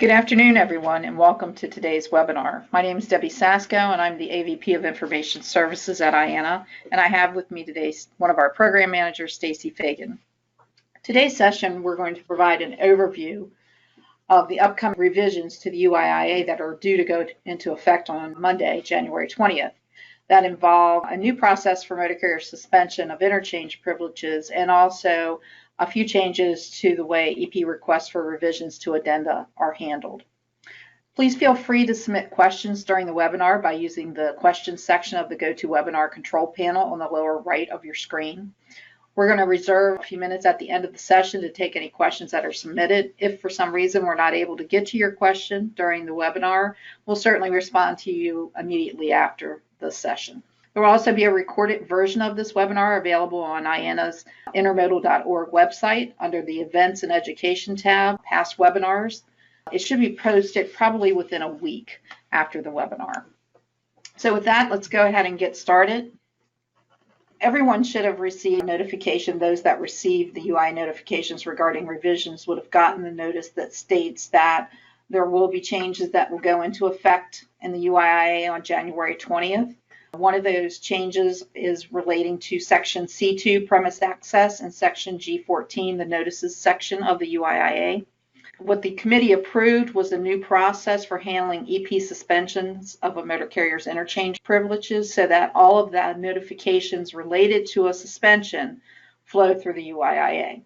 Good afternoon, everyone, and welcome to today's webinar. My name is Debbie Sasko, and I'm the AVP of Information Services at UIIA, and I have with me today one of our program managers, Stacy Fagan. Today's session, we're going to provide an overview of the upcoming revisions to the UIIA that are due to go into effect on Monday, January 20th. That involve a new process for motor carrier suspension of interchange privileges and also a few changes to the way EP requests for revisions to addenda are handled. Please feel free to submit questions during the webinar by using the questions section of the GoToWebinar control panel on the lower right of your screen. We're going to reserve a few minutes at the end of the session to take any questions that are submitted. If for some reason we're not able to get to your question during the webinar, we'll certainly respond to you immediately after the session. There will also be a recorded version of this webinar available on UIIA's intermodal.org website under the Events and Education tab, Past Webinars. It should be posted probably within a week after the webinar. So with that, let's go ahead and get started. Everyone should have received notification. Those that received the UIIA notifications regarding revisions would have gotten the notice that states that there will be changes that will go into effect in the UIIA on January 20th. One of those changes is relating to Section C2, Premise Access, and Section G14, the Notices section of the UIIA. What the committee approved was a new process for handling EP suspensions of a motor carrier's interchange privileges so that all of the notifications related to a suspension flow through the UIIA.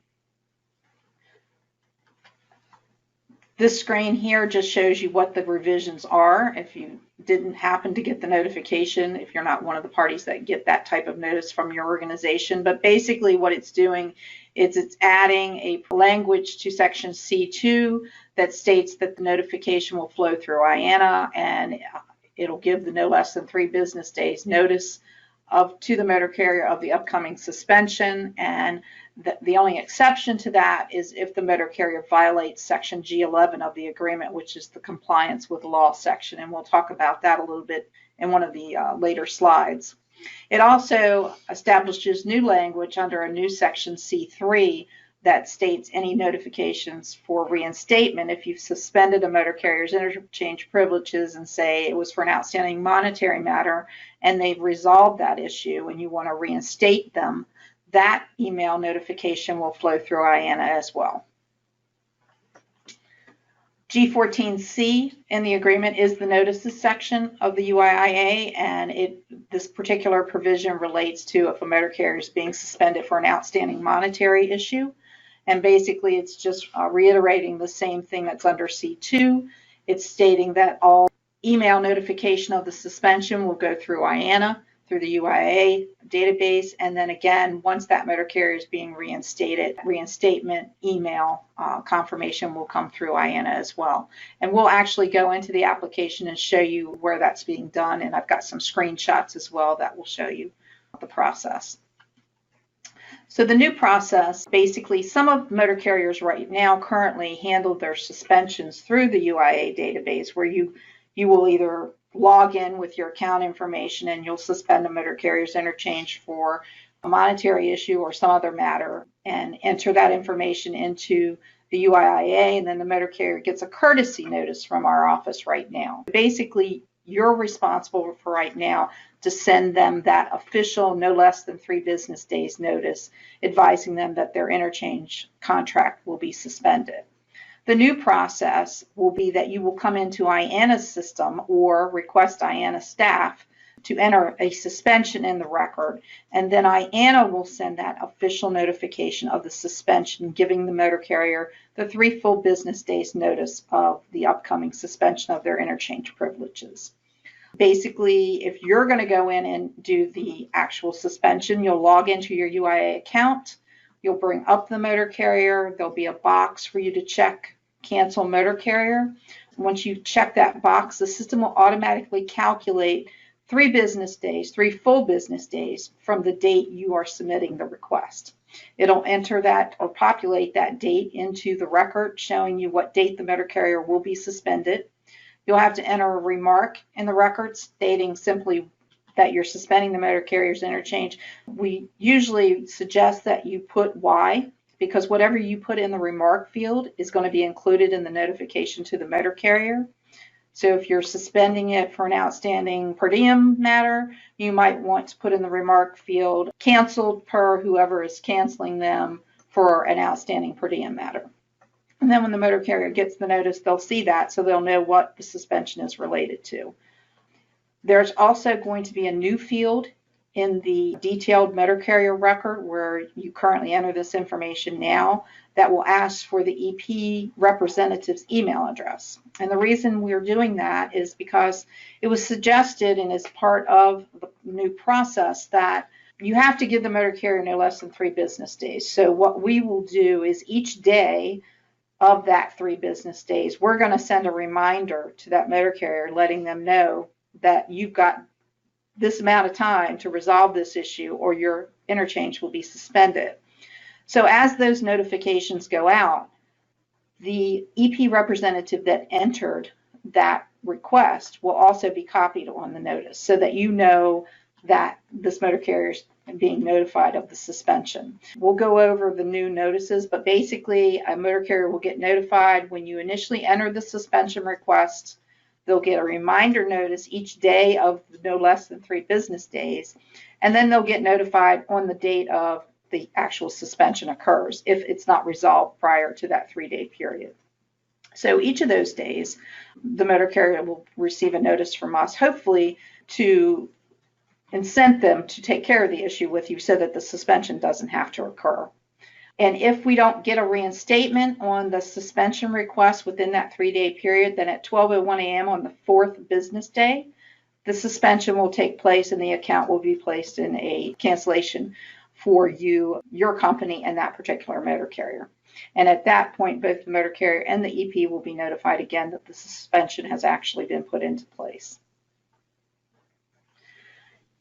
This screen here just shows you what the revisions are. If you didn't happen to get the notification, if you're not one of the parties that get that type of notice from your organization, but basically what it's doing is it's adding a language to Section C2 that states that the notification will flow through UIIA and it'll give the no less than 3 business days notice to the motor carrier of the upcoming suspension, and the only exception to that is if the motor carrier violates Section G11 of the agreement, which is the compliance with law section, and we'll talk about that a little bit in one of the later slides. It also establishes new language under a new Section C3 that states any notifications for reinstatement if you've suspended a motor carrier's interchange privileges and say it was for an outstanding monetary matter and they've resolved that issue and you want to reinstate them, that email notification will flow through UIIA as well. G14C in the agreement is the notices section of the UIIA, and this particular provision relates to if a motor carrier is being suspended for an outstanding monetary issue. And basically it's just reiterating the same thing that's under C2. It's stating that all email notification of the suspension will go through UIIA, through the UIIA database, and then again, once that motor carrier is being reinstated, reinstatement email confirmation will come through UIIA as well. And we'll actually go into the application and show you where that's being done, and I've got some screenshots as well that will show you the process. So the new process, basically some of motor carriers right now currently handle their suspensions through the UIIA database where you will either log in with your account information and you'll suspend a motor carrier's interchange for a monetary issue or some other matter and enter that information into the UIIA, and then the motor carrier gets a courtesy notice from our office right now. Basically, you're responsible for right now to send them that official no less than 3 business days notice advising them that their interchange contract will be suspended. The new process will be that you will come into UIIA's system or request UIIA staff to enter a suspension in the record, and then UIIA will send that official notification of the suspension, giving the motor carrier the 3 full business days notice of the upcoming suspension of their interchange privileges. Basically, if you're going to go in and do the actual suspension, you'll log into your UIIA account, you'll bring up the motor carrier, there'll be a box for you to check cancel motor carrier. Once you check that box, the system will automatically calculate 3 business days, 3 full business days from the date you are submitting the request. It'll enter that or populate that date into the record showing you what date the motor carrier will be suspended. You'll have to enter a remark in the record stating simply that you're suspending the motor carrier's interchange. We usually suggest that you put why because whatever you put in the remark field is going to be included in the notification to the motor carrier. So if you're suspending it for an outstanding per diem matter, you might want to put in the remark field canceled per whoever is canceling them for an outstanding per diem matter. And then when the motor carrier gets the notice, they'll see that, so they'll know what the suspension is related to. There's also going to be a new field in the detailed motor carrier record where you currently enter this information now that will ask for the EP representative's email address. And the reason we're doing that is because it was suggested and is part of the new process that you have to give the motor carrier no less than 3 business days. So what we will do is each day of that 3 business days, we're going to send a reminder to that motor carrier letting them know that you've got this amount of time to resolve this issue or your interchange will be suspended. So as those notifications go out, the EP representative that entered that request will also be copied on the notice so that you know that this motor carrier is being notified of the suspension. We'll go over the new notices, but basically a motor carrier will get notified when you initially enter the suspension request. They'll get a reminder notice each day of no less than 3 business days, and then they'll get notified on the date of the actual suspension occurs if it's not resolved prior to that 3-day period. So each of those days, the motor carrier will receive a notice from us, hopefully to incent them to take care of the issue with you so that the suspension doesn't have to occur. And if we don't get a reinstatement on the suspension request within that 3-day period, then at 12:01 a.m. on the 4th business day, the suspension will take place and the account will be placed in a cancellation for you, your company, and that particular motor carrier. And at that point, both the motor carrier and the EP will be notified again that the suspension has actually been put into place.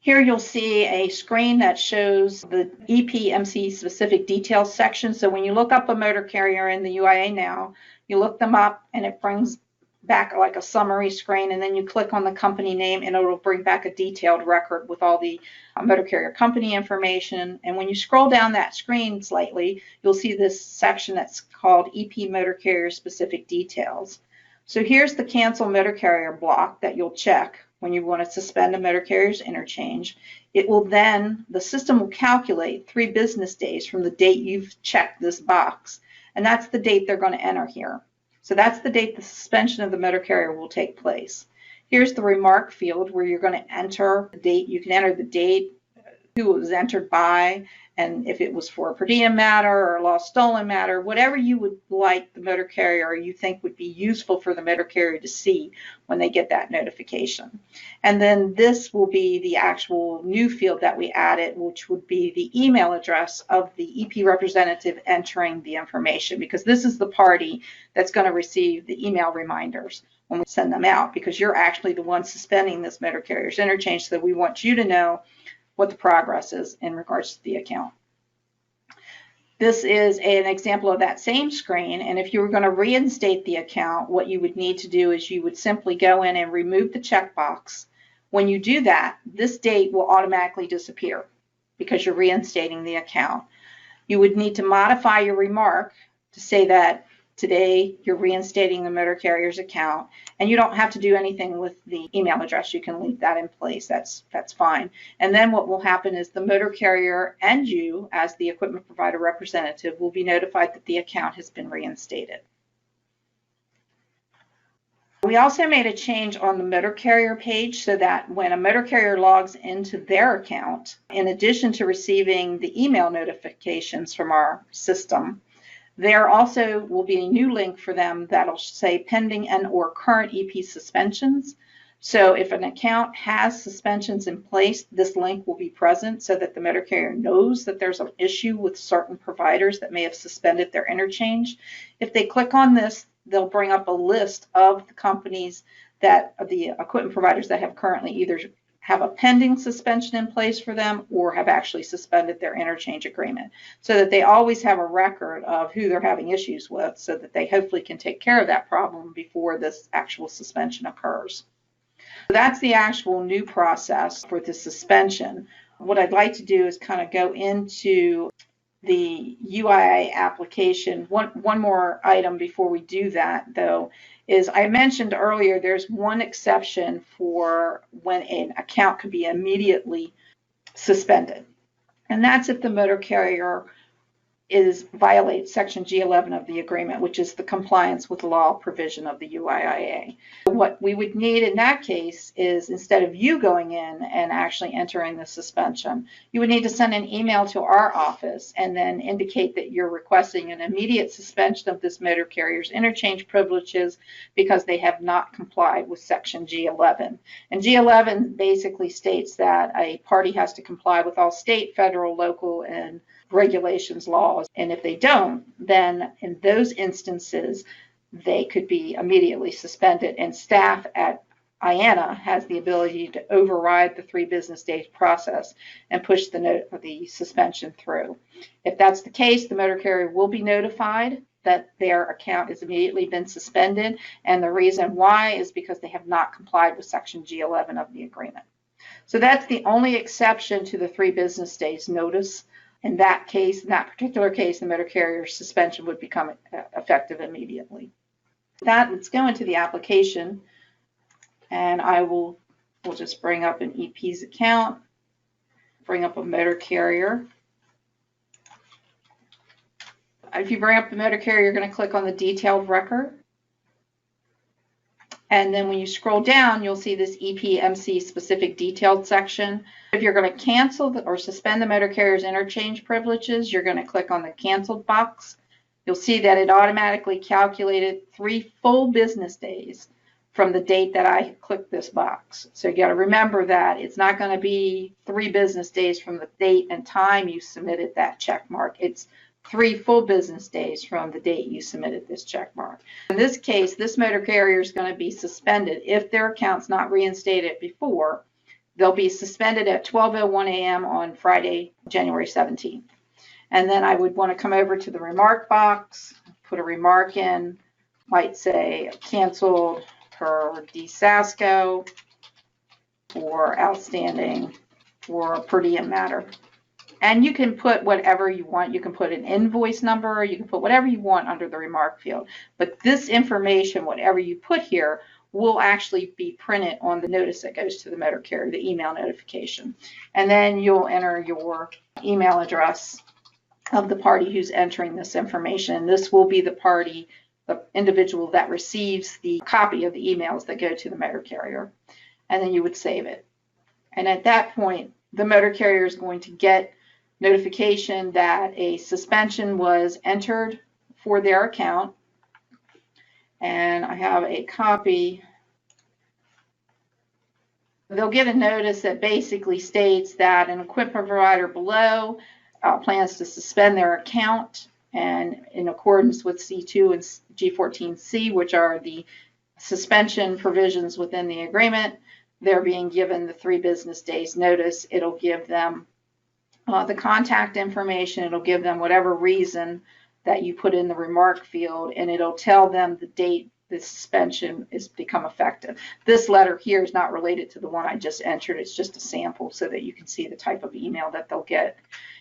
Here you'll see a screen that shows the EP-MC specific details section. So when you look up a motor carrier in the UIIA now, you look them up and it brings back like a summary screen, and then you click on the company name and it'll bring back a detailed record with all the motor carrier company information. And when you scroll down that screen slightly, you'll see this section that's called EP motor carrier specific details. So here's the cancel motor carrier block that you'll check when you want to suspend a motor carrier's interchange. It will then, the system will calculate 3 business days from the date you've checked this box, and that's the date they're going to enter here. So that's the date the suspension of the motor carrier will take place. Here's the remark field where you're going to enter the date. You can enter the date, who it was entered by, and if it was for a per diem matter or a lost stolen matter, whatever you would like the motor carrier or you think would be useful for the motor carrier to see when they get that notification. And then this will be the actual new field that we added, which would be the email address of the EP representative entering the information, because this is the party that's going to receive the email reminders when we send them out, because you're actually the one suspending this motor carrier's interchange, so we want you to know what the progress is in regards to the account. This is an example of that same screen, and if you were going to reinstate the account, what you would need to do is you would simply go in and remove the checkbox. When you do that, this date will automatically disappear because you're reinstating the account. You would need to modify your remark to say that today you're reinstating the motor carrier's account, and you don't have to do anything with the email address. You can leave that in place. That's fine. And then what will happen is the motor carrier and you, as the equipment provider representative, will be notified that the account has been reinstated. We also made a change on the motor carrier page so that when a motor carrier logs into their account, in addition to receiving the email notifications from our system, there also will be a new link for them that'll say pending and or current EP suspensions. So if an account has suspensions in place, this link will be present so that the motor carrier knows that there's an issue with certain providers that may have suspended their interchange. If they click on this, they'll bring up a list of the companies that the equipment providers that have currently either have a pending suspension in place for them or have actually suspended their interchange agreement, so that they always have a record of who they're having issues with, so that they hopefully can take care of that problem before this actual suspension occurs. So that's the actual new process for the suspension. What I'd like to do is kind of go into the UIIA application. One more item before we do that, though, is I mentioned earlier there's one exception for when an account could be immediately suspended, and that's if the motor carrier violates Section G11 of the agreement, which is the compliance with law provision of the UIIA. What we would need in that case is, instead of you going in and actually entering the suspension, you would need to send an email to our office and then indicate that you're requesting an immediate suspension of this motor carrier's interchange privileges because they have not complied with Section G11. And G11 basically states that a party has to comply with all state, federal, local, and regulations, laws, and if they don't, then in those instances they could be immediately suspended, and staff at UIIA has the ability to override the 3 business days process and push the suspension through. If that's the case, the motor carrier will be notified that their account has immediately been suspended, and the reason why is because they have not complied with Section G11 of the agreement. So that's the only exception to the 3 business days notice. In that case, in that particular case, the motor carrier suspension would become effective immediately. Let's go into the application, and we'll just bring up an EP's account, bring up a motor carrier. If you bring up the motor carrier, you're going to click on the detailed record. And then when you scroll down, you'll see this EPMC specific detailed section. If you're going to cancel or suspend the motor carrier's interchange privileges, you're going to click on the canceled box. You'll see that it automatically calculated 3 full business days from the date that I clicked this box. So you got to remember that it's not going to be 3 business days from the date and time you submitted that check mark. It's 3 full business days from the date you submitted this check mark. In this case, this motor carrier is going to be suspended if their account's not reinstated before. They'll be suspended at 12:01 a.m. on Friday, January 17th. And then I would want to come over to the remark box, put a remark in, might say canceled per DSASCO for outstanding for per diem matter. And you can put whatever you want. You can put an invoice number, you can put whatever you want under the remark field. But this information, whatever you put here, will actually be printed on the notice that goes to the motor carrier, the email notification. And then you'll enter your email address of the party who's entering this information. This will be the party, the individual that receives the copy of the emails that go to the motor carrier. And then you would save it. And at that point, the motor carrier is going to get notification that a suspension was entered for their account. And I have a copy. They'll get a notice that basically states that an equipment provider below plans to suspend their account, and in accordance with C2 and G14C, which are the suspension provisions within the agreement, they're being given the 3 business days notice. It'll give them the contact information. It'll give them whatever reason that you put in the remark field, and it'll tell them the date the suspension is become effective. This letter here is not related to the one I just entered. It's just a sample so that you can see the type of email that they'll get.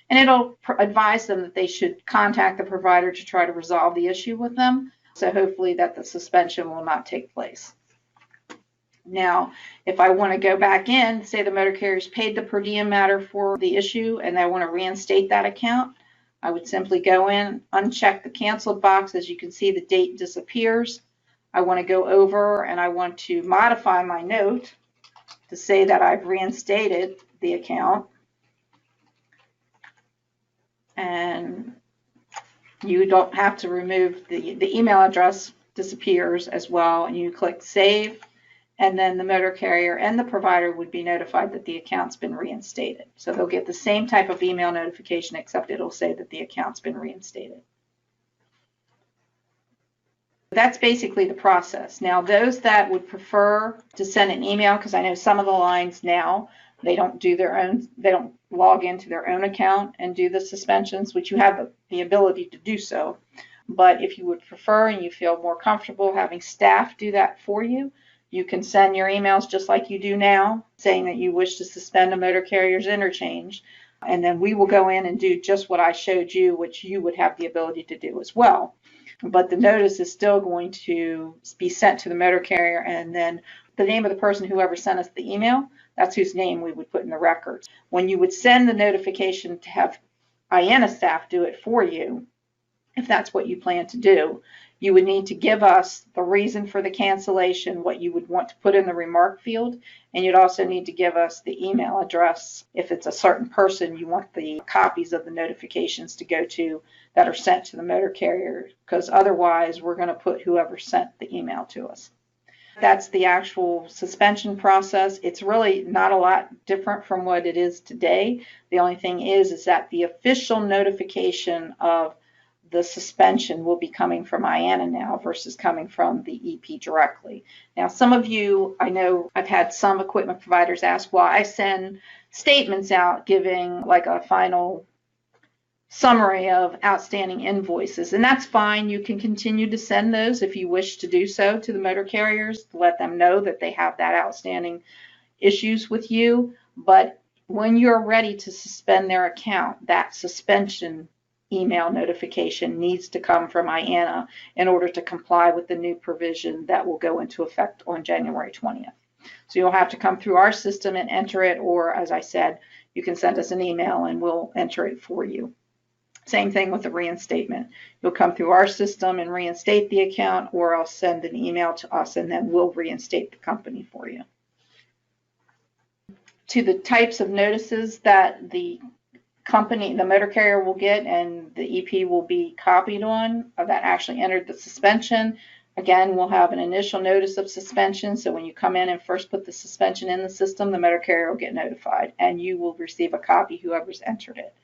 And it'll advise them that they should contact the provider to try to resolve the issue with them. So hopefully that the suspension will not take place. Now, if I want to go back in, say the motor carrier's paid the per diem matter for the issue and I want to reinstate that account, I would simply go in, uncheck the canceled box. As you can see, the date disappears. I want to go over and I want to modify my note to say that I've reinstated the account. And you don't have to remove the email address disappears as well, and you click save, and then the motor carrier and the provider would be notified that the account's been reinstated. So they'll get the same type of email notification, except it'll say that the account's been reinstated. That's basically the process. Now, those that would prefer to send an email, because I know some of the lines now, they don't do their own, they don't log into their own account and do the suspensions, which you have the ability to do so. But if you would prefer and you feel more comfortable having staff do that for you, you can send your emails just like you do now, saying that you wish to suspend a motor carrier's interchange. And then we will go in and do just what I showed you, which you would have the ability to do as well. But the notice is still going to be sent to the motor carrier, and then the name of the person, whoever sent us the email, that's whose name we would put in the records. When you would send the notification to have UIIA staff do it for you, if that's what you plan to do, you would need to give us the reason for the cancellation, what you would want to put in the remark field, and you'd also need to give us the email address if it's a certain person you want the copies of the notifications to go to that are sent to the motor carrier, because otherwise we're going to put whoever sent the email to us. That's the actual suspension process. It's really not a lot different from what it is today. The only thing is that the official notification of the suspension will be coming from UIIA now versus coming from the EP directly. Now, some of you, I know I've had some equipment providers ask why I send statements out giving like a final summary of outstanding invoices, and that's fine. You can continue to send those if you wish to do so to the motor carriers to let them know that they have that outstanding issues with you. But when you're ready to suspend their account, that suspension email notification needs to come from UIIA in order to comply with the new provision that will go into effect on January 20th. So you'll have to come through our system and enter it, or as I said, you can send us an email and we'll enter it for you. Same thing with the reinstatement. You'll come through our system and reinstate the account, or I'll send an email to us and then we'll reinstate the company for you. To the types of notices that the company, the motor carrier will get and the EP will be copied on that actually entered the suspension. Again, we'll have an initial notice of suspension. So when you come in and first put the suspension in the system, the motor carrier will get notified and you will receive a copy, whoever's entered it.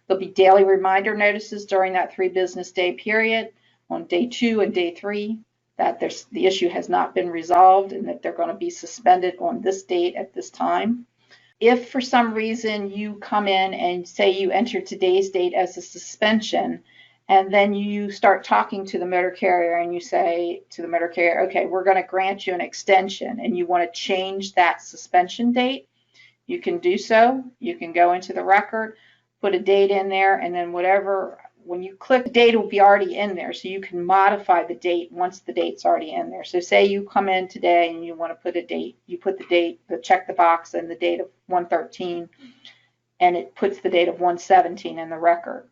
There'll be daily reminder notices during that 3 business day period on day 2 and day 3 that the issue has not been resolved and that they're going to be suspended on this date at this time. If for some reason you come in and say you enter today's date as a suspension, and then you start talking to the motor carrier and you say to the motor carrier, okay, we're going to grant you an extension, and you want to change that suspension date, you can do so. You can go into the record, put a date in there, and then when you click, the date will be already in there, so you can modify the date once the date's already in there. So say you come in today and you want to put a date, you put the date, check the box and the date of 1/13, and it puts the date of 1/17 in the record.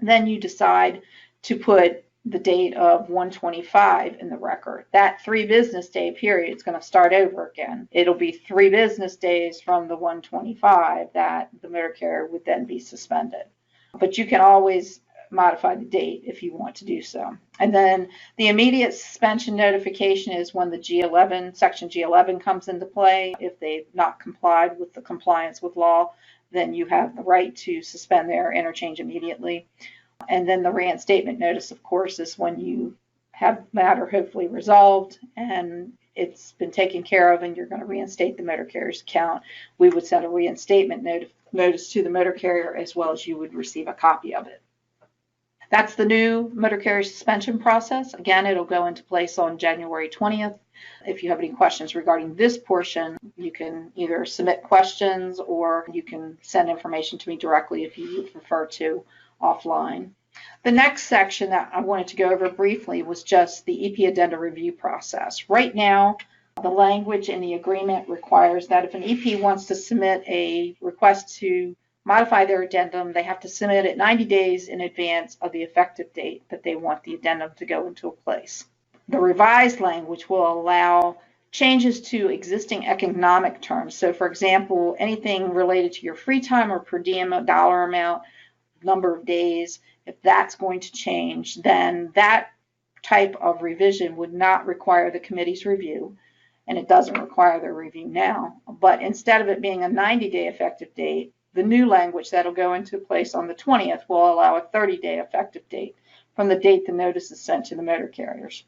Then you decide to put the date of 1/25 in the record. That 3 business day period is going to start over again. It'll be 3 business days from the 1/25 that the motor carrier would then be suspended. But you can always modify the date if you want to do so. And then the immediate suspension notification is when the G11, section G11 comes into play. If they've not complied with the compliance with law, then you have the right to suspend their interchange immediately. And then the reinstatement notice, of course, is when you have the matter hopefully resolved and it's been taken care of and you're going to reinstate the motor carrier's account. We would send a reinstatement notice to the motor carrier, as well as you would receive a copy of it. That's the new motor carrier suspension process. Again, it'll go into place on January 20th. If you have any questions regarding this portion, you can either submit questions or you can send information to me directly if you would prefer to offline. The next section that I wanted to go over briefly was just the EP addenda review process. Right now, the language in the agreement requires that if an EP wants to submit a request to modify their addendum, they have to submit it 90 days in advance of the effective date that they want the addendum to go into place. The revised language will allow changes to existing economic terms. So for example, anything related to your free time or per diem dollar amount, number of days, if that's going to change, then that type of revision would not require the committee's review, and it doesn't require their review now. But instead of it being a 90-day effective date, the new language that'll go into place on the 20th will allow a 30-day effective date from the date the notice is sent to the motor carriers.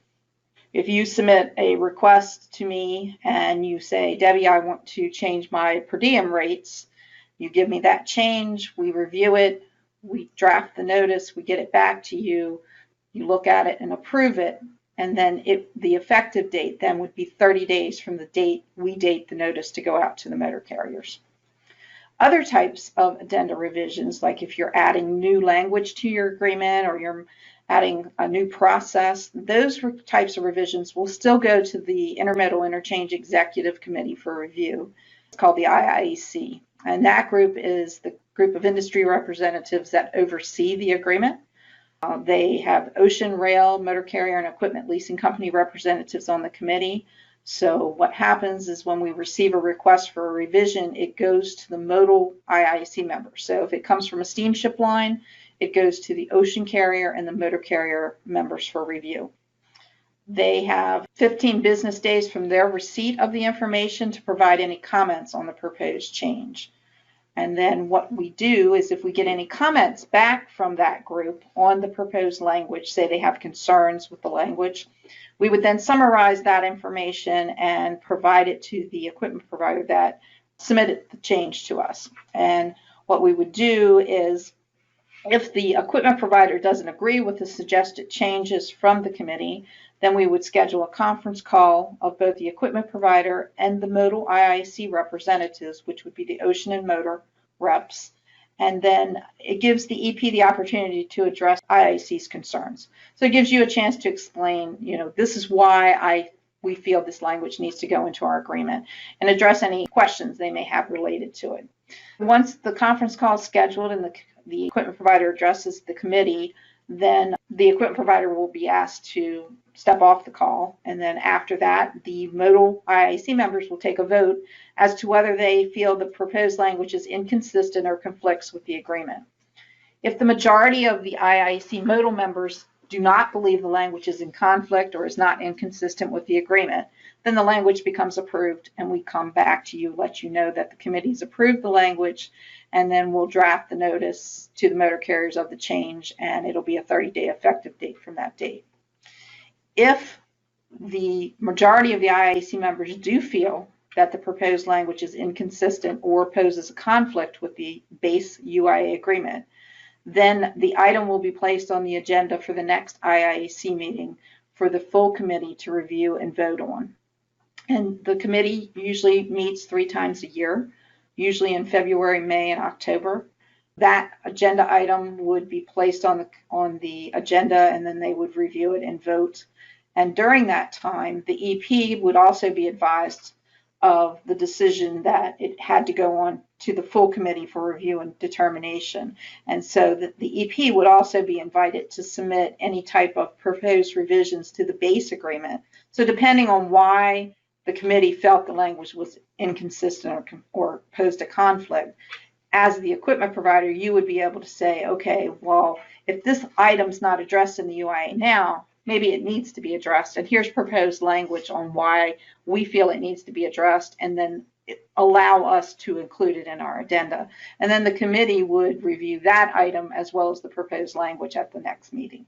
If you submit a request to me and you say, Debbie, I want to change my per diem rates, you give me that change, we review it, we draft the notice, we get it back to you, you look at it and approve it, and then the effective date then would be 30 days from the date we date the notice to go out to the motor carriers. Other types of addenda revisions, like if you're adding new language to your agreement or you're adding a new process, those types of revisions will still go to the Intermodal Interchange Executive Committee for review. It's called the IIEC. And that group is the group of industry representatives that oversee the agreement. They have ocean, rail, motor carrier, and equipment leasing company representatives on the committee. So what happens is when we receive a request for a revision, it goes to the modal IIC members. So if it comes from a steamship line, it goes to the ocean carrier and the motor carrier members for review. They have 15 business days from their receipt of the information to provide any comments on the proposed change. And then what we do is if we get any comments back from that group on the proposed language, say they have concerns with the language, we would then summarize that information and provide it to the equipment provider that submitted the change to us. And what we would do is if the equipment provider doesn't agree with the suggested changes from the committee, then we would schedule a conference call of both the equipment provider and the modal IIC representatives, which would be the ocean and motor reps. And then it gives the EP the opportunity to address IIC's concerns. So it gives you a chance to explain, this is why we feel this language needs to go into our agreement, and address any questions they may have related to it. Once the conference call is scheduled and the equipment provider addresses the committee, then the equipment provider will be asked to step off the call. And then after that, the modal IIC members will take a vote as to whether they feel the proposed language is inconsistent or conflicts with the agreement. If the majority of the IIC modal members do not believe the language is in conflict or is not inconsistent with the agreement, then the language becomes approved and we come back to you, let you know that the committee's approved the language, and then we'll draft the notice to the motor carriers of the change, and it'll be a 30-day effective date from that date. If the majority of the IIC members do feel that the proposed language is inconsistent or poses a conflict with the base UIA agreement, then the item will be placed on the agenda for the next IIC meeting for the full committee to review and vote on. And the committee usually meets 3 times a year, usually in February, May, and October. That agenda item would be placed on the agenda, and then they would review it and vote. And during that time, the EP would also be advised of the decision that it had to go on to the full committee for review and determination. And so the EP would also be invited to submit any type of proposed revisions to the base agreement. So depending on why the committee felt the language was inconsistent or posed a conflict, as the equipment provider, you would be able to say, okay, well, if this item's not addressed in the UIA now, maybe it needs to be addressed, and here's proposed language on why we feel it needs to be addressed, and then allow us to include it in our addenda. And then the committee would review that item as well as the proposed language at the next meeting.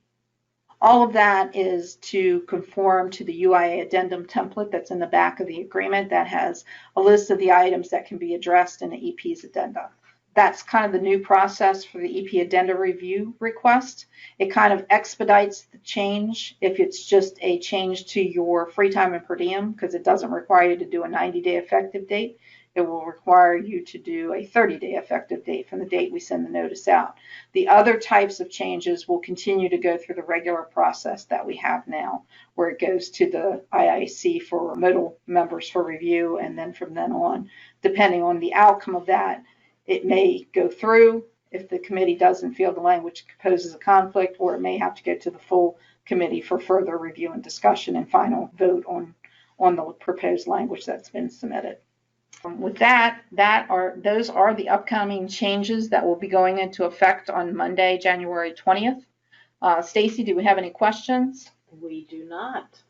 All of that is to conform to the UIA addendum template that's in the back of the agreement that has a list of the items that can be addressed in the EP's addenda. That's kind of the new process for the EP addenda review request. It kind of expedites the change if it's just a change to your free time and per diem, because it doesn't require you to do a 90-day effective date. It will require you to do a 30-day effective date from the date we send the notice out. The other types of changes will continue to go through the regular process that we have now, where it goes to the IIC for modal members for review, and then from then on, depending on the outcome of that, it may go through if the committee doesn't feel the language poses a conflict, or it may have to go to the full committee for further review and discussion and final vote on the proposed language that's been submitted. With that, those are the upcoming changes that will be going into effect on Monday, January 20th. Stacy, do we have any questions? We do not.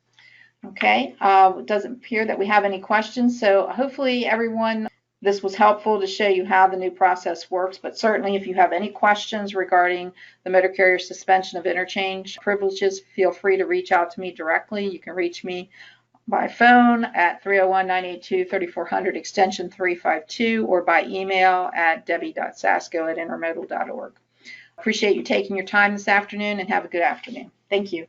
Okay, it doesn't appear that we have any questions, so hopefully everyone, this was helpful to show you how the new process works, but certainly if you have any questions regarding the motor carrier suspension of interchange privileges, feel free to reach out to me directly. You can reach me by phone at 301-982-3400 extension 352, or by email at debbie.sasko@intermodal.org. Appreciate you taking your time this afternoon, and have a good afternoon. Thank you.